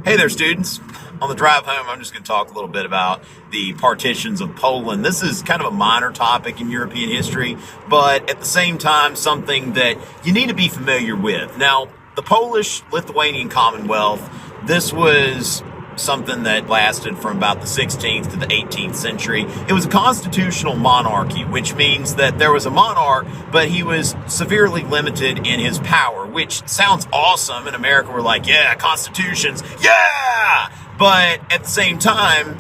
Hey there, students. On the drive home, I'm just going to talk a little bit about the Partitions of Poland. This is kind of a minor topic in European history, but at the same time, something that you need to be familiar with. Now, the Polish-Lithuanian Commonwealth, this was something that lasted from about the 16th to the 18th century. It was a constitutional monarchy, which means that there was a monarch, but he was severely limited in his power, which sounds awesome. In America, we're like, yeah, constitutions, yeah! But at the same time,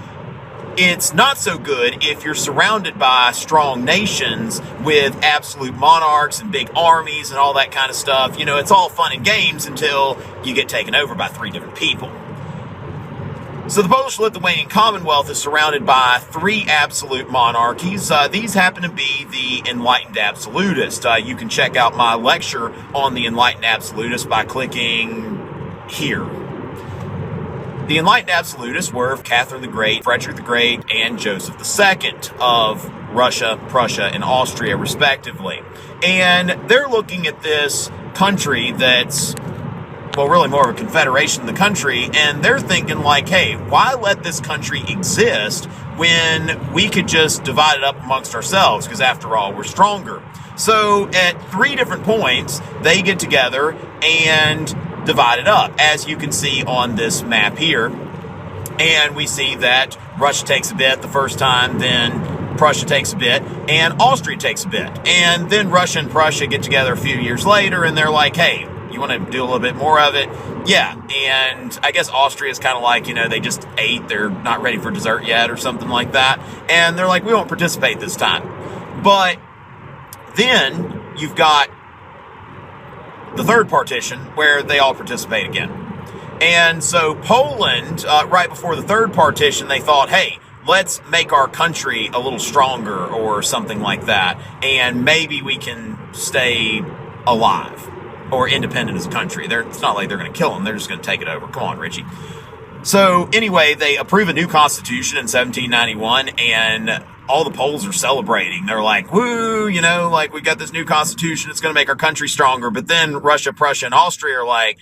it's not so good if you're surrounded by strong nations with absolute monarchs and big armies and all that kind of stuff. You know, it's all fun and games until you get taken over by three different people. So the Polish-Lithuanian Commonwealth is surrounded by three absolute monarchies. These happen to be the Enlightened Absolutists. You can check out my lecture on the Enlightened Absolutists by clicking here. The Enlightened Absolutists were Catherine the Great, Frederick the Great, and Joseph II of Russia, Prussia, and Austria, respectively. And they're looking at this country that's, well, really more of a confederation than the country, and they're thinking like, hey, why let this country exist when we could just divide it up amongst ourselves, because after all, we're stronger. So at three different points, they get together and divide it up, as you can see on this map here. And we see that Russia takes a bit the first time, then Prussia takes a bit, and Austria takes a bit. And then Russia and Prussia get together a few years later, and they're like, hey, you want to do a little bit more of it? Yeah. And I guess Austria is kind of like, you know, they just ate, they're not ready for dessert yet or something like that. And they're like, we won't participate this time. But then you've got the third partition where they all participate again. And so Poland, right before the third partition, they thought, hey, let's make our country a little stronger or something like that. And maybe we can stay alive or independent as a country. It's not like they're going to kill them. They're just going to take it over. Come on, Richey. So anyway, they approve a new constitution in 1791, and all the Poles are celebrating. They're like, woo, you know, like we got this new constitution. It's going to make our country stronger. But then Russia, Prussia, and Austria are like,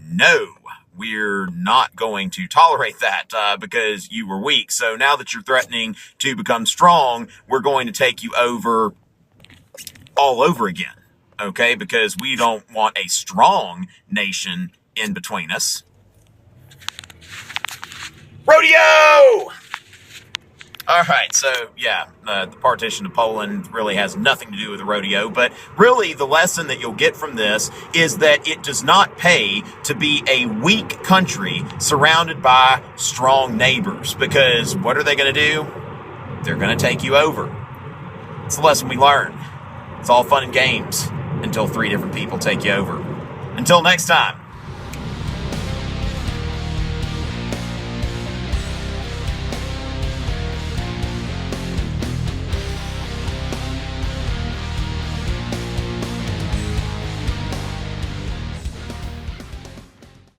no, we're not going to tolerate that because you were weak. So now that you're threatening to become strong, we're going to take you over all over again. Okay, because we don't want a strong nation in between us. Rodeo! All right, so yeah, the partition of Poland really has nothing to do with the rodeo, but really the lesson that you'll get from this is that it does not pay to be a weak country surrounded by strong neighbors, because what are they going to do? They're going to take you over. It's the lesson we learn. It's all fun and games until three different people take you over. Until next time.